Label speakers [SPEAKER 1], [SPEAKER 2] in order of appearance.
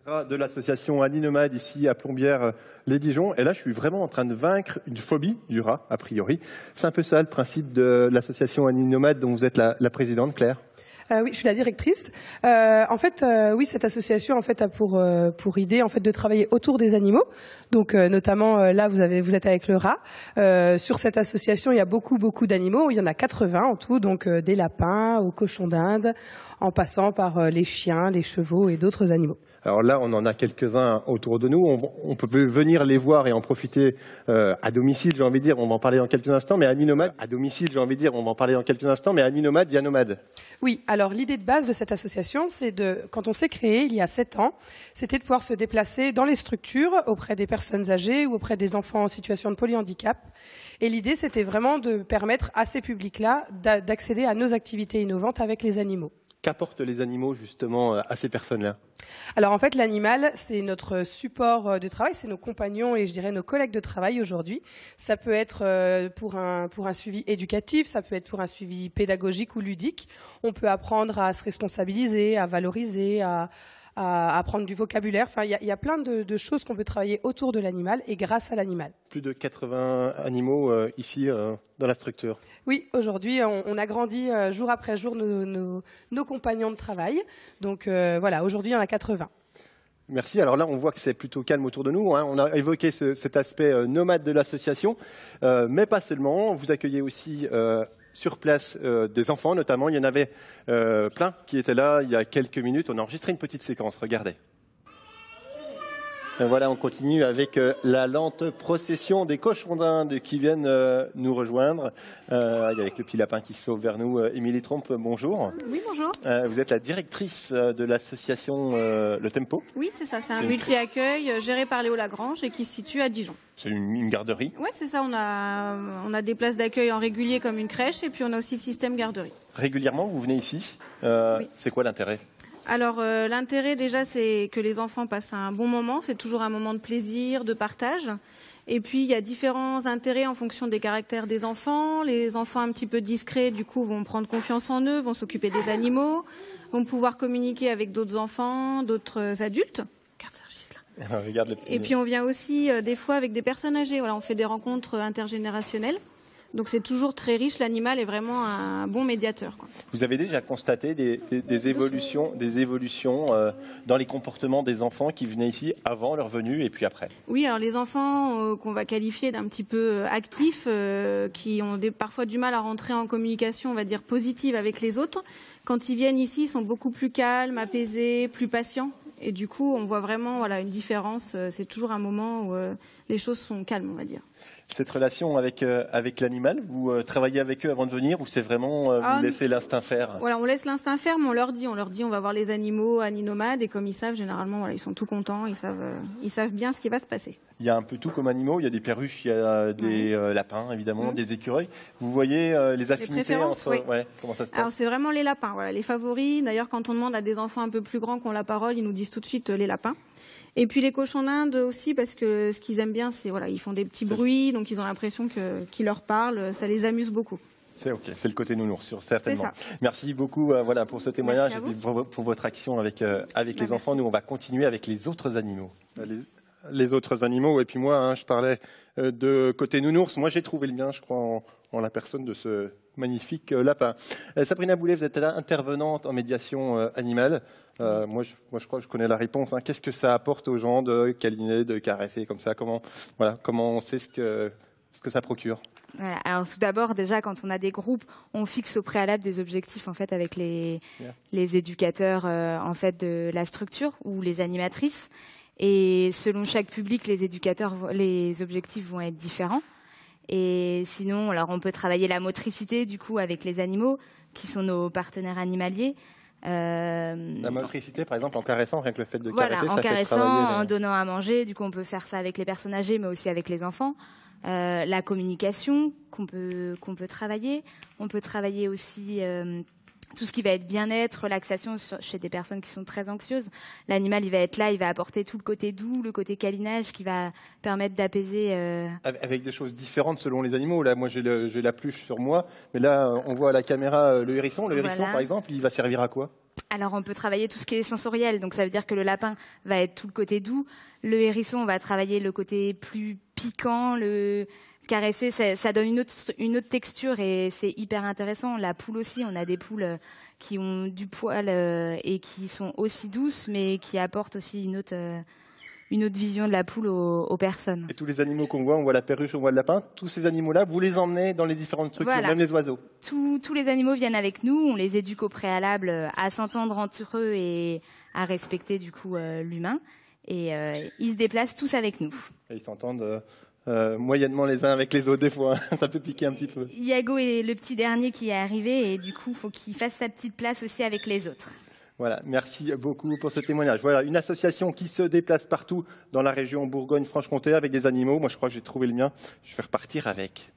[SPEAKER 1] De l'association Animomade ici à Plombières-les-Dijon. Et là, je suis vraiment en train de vaincre une phobie du rat, a priori. C'est un peu ça le principe de l'association Animomade dont vous êtes la présidente, Claire.
[SPEAKER 2] Oui, je suis la directrice. Oui, cette association en fait a pour idée en fait de travailler autour des animaux. Donc notamment là, vous êtes avec le rat. Sur cette association, il y a beaucoup d'animaux. Il y en a 80 en tout, donc des lapins aux cochons d'Inde, en passant par les chiens, les chevaux et d'autres animaux.
[SPEAKER 1] Alors là, on en a quelques-uns autour de nous. On peut venir les voir et en profiter à domicile, j'ai envie de dire. On va en parler dans quelques instants. Mais Animomade, à domicile, j'ai envie de dire. On va en parler dans quelques instants. Mais Animomade via Nomade.
[SPEAKER 2] Oui. Alors l'idée de base de cette association, c'est quand on s'est créé il y a 7 ans, c'était de pouvoir se déplacer dans les structures auprès des personnes âgées ou auprès des enfants en situation de polyhandicap. Et l'idée, c'était vraiment de permettre à ces publics-là d'accéder à nos activités innovantes avec les animaux.
[SPEAKER 1] Qu'apportent les animaux justement à ces personnes-là?
[SPEAKER 2] Alors en fait, l'animal, c'est notre support de travail, c'est nos compagnons et je dirais nos collègues de travail aujourd'hui. Ça peut être pour un suivi éducatif, ça peut être pour un suivi pédagogique ou ludique. On peut apprendre à se responsabiliser, à valoriser, à apprendre du vocabulaire. Enfin, il y a plein de choses qu'on peut travailler autour de l'animal et grâce à l'animal.
[SPEAKER 1] Plus de 80 animaux ici dans la structure.
[SPEAKER 2] Oui, aujourd'hui, on agrandit jour après jour nos compagnons de travail. Donc voilà, aujourd'hui, il y en a 80.
[SPEAKER 1] Merci. Alors là, on voit que c'est plutôt calme autour de nous. On a évoqué cet aspect nomade de l'association, mais pas seulement. Vous accueillez aussi sur place des enfants, notamment. Il y en avait plein qui étaient là il y a quelques minutes. On a enregistré une petite séquence. Regardez. Et voilà, on continue avec la lente procession des cochons d'Inde qui viennent nous rejoindre. Avec le petit lapin qui se sauve vers nous. Émilie Trompe, bonjour.
[SPEAKER 3] Oui, bonjour.
[SPEAKER 1] Vous êtes la directrice de l'association Le Tempo.
[SPEAKER 3] Oui, c'est ça. C'est un multi-accueil géré par Léo Lagrange et qui se situe à Dijon.
[SPEAKER 1] C'est une garderie.
[SPEAKER 3] Oui, c'est ça. On a des places d'accueil en régulier comme une crèche et puis on a aussi le système garderie.
[SPEAKER 1] Régulièrement, vous venez ici.
[SPEAKER 3] Oui.
[SPEAKER 1] C'est quoi l'intérêt ?
[SPEAKER 3] Alors l'intérêt déjà, c'est que les enfants passent un bon moment. C'est toujours un moment de plaisir, de partage. Et puis il y a différents intérêts en fonction des caractères des enfants. Les enfants un petit peu discrets, du coup, vont prendre confiance en eux, vont s'occuper des animaux, vont pouvoir communiquer avec d'autres enfants, d'autres adultes.
[SPEAKER 1] Regarde le petit...
[SPEAKER 3] Et puis on vient aussi des fois avec des personnes âgées. Voilà, on fait des rencontres intergénérationnelles. Donc c'est toujours très riche, l'animal est vraiment un bon médiateur, quoi.
[SPEAKER 1] Vous avez déjà constaté des évolutions dans les comportements des enfants qui venaient ici avant leur venue et puis après?
[SPEAKER 3] Oui, alors les enfants qu'on va qualifier d'un petit peu actifs, qui ont parfois du mal à rentrer en communication, on va dire positive avec les autres, quand ils viennent ici, ils sont beaucoup plus calmes, apaisés, plus patients. Et du coup, on voit vraiment une différence. C'est toujours un moment où les choses sont calmes, on va dire.
[SPEAKER 1] Cette relation avec l'animal, vous travaillez avec eux avant de venir ou c'est vraiment vous laissez l'instinct faire?
[SPEAKER 3] Voilà, on laisse l'instinct faire, mais on leur dit on va voir les animaux Animomade et comme ils savent, généralement, ils sont tout contents, ils savent bien ce qui va se passer.
[SPEAKER 1] Il y a un peu tout comme animaux, il y a des perruches, il y a des lapins évidemment, des écureuils. Vous voyez les affinités entre...
[SPEAKER 3] Oui.
[SPEAKER 1] Ouais, comment ça se passe?
[SPEAKER 3] Alors c'est vraiment les lapins, les favoris. D'ailleurs, quand on demande à des enfants un peu plus grands qui ont la parole, ils nous disent tout de suite les lapins. Et puis les cochons d'Inde aussi, parce que ce qu'ils aiment bien, c'est ils font des petits bruits, donc ils ont l'impression qu'ils leur parlent, ça les amuse beaucoup.
[SPEAKER 1] C'est ok, c'est le côté nounours, certainement. Merci beaucoup pour ce témoignage et pour votre action avec les enfants. Nous, on va continuer avec les autres animaux. Les autres animaux, et puis moi, je parlais de côté nounours. Moi, j'ai trouvé le mien, je crois, en la personne de ce magnifique lapin. Sabrina Boulet, vous êtes là, intervenante en médiation animale. Moi, je crois que je connais la réponse. Qu'est-ce que ça apporte aux gens de câliner, de caresser comme ça? Comment on sait ce que ça procure?
[SPEAKER 4] Voilà. Alors tout d'abord, déjà, quand on a des groupes, on fixe au préalable des objectifs en fait avec les éducateurs en fait de la structure ou les animatrices. Et selon chaque public, les objectifs vont être différents. Et sinon, alors on peut travailler la motricité du coup avec les animaux qui sont nos partenaires animaliers.
[SPEAKER 1] La motricité, par exemple, en caressant, rien que le fait de
[SPEAKER 4] voilà,
[SPEAKER 1] caresser,
[SPEAKER 4] en
[SPEAKER 1] ça
[SPEAKER 4] caressant,
[SPEAKER 1] fait travailler.
[SPEAKER 4] en donnant à manger, du coup on peut faire ça avec les personnes âgées, mais aussi avec les enfants. La communication qu'on peut travailler. On peut travailler aussi tout ce qui va être bien-être, relaxation chez des personnes qui sont très anxieuses. L'animal, il va être là, il va apporter tout le côté doux, le côté câlinage qui va permettre d'apaiser.
[SPEAKER 1] Avec des choses différentes selon les animaux. Là, moi, j'ai la pluche sur moi, mais là, on voit à la caméra le hérisson. Le hérisson, par exemple, il va servir à quoi?
[SPEAKER 4] Alors, on peut travailler tout ce qui est sensoriel. Donc, ça veut dire que le lapin va être tout le côté doux. Le hérisson, on va travailler le côté plus piquant, le caresser, ça donne une autre texture et c'est hyper intéressant. La poule aussi, on a des poules qui ont du poil et qui sont aussi douces, mais qui apportent aussi une autre vision de la poule aux personnes.
[SPEAKER 1] Et tous les animaux qu'on voit, on voit la perruche, on voit le lapin, tous ces animaux-là, vous les emmenez dans les différentes structures, même les oiseaux?
[SPEAKER 4] Tous les animaux viennent avec nous, on les éduque au préalable à s'entendre entre eux et à respecter du coup l'humain. Et ils se déplacent tous avec nous.
[SPEAKER 1] Et ils s'entendent moyennement les uns avec les autres des fois, ça peut piquer un petit peu.
[SPEAKER 4] Yago est le petit dernier qui est arrivé et du coup, il faut qu'il fasse sa petite place aussi avec les autres.
[SPEAKER 1] Voilà, merci beaucoup pour ce témoignage. Voilà, une association qui se déplace partout dans la région Bourgogne-Franche-Comté avec des animaux. Moi, je crois que j'ai trouvé le mien. Je vais repartir avec.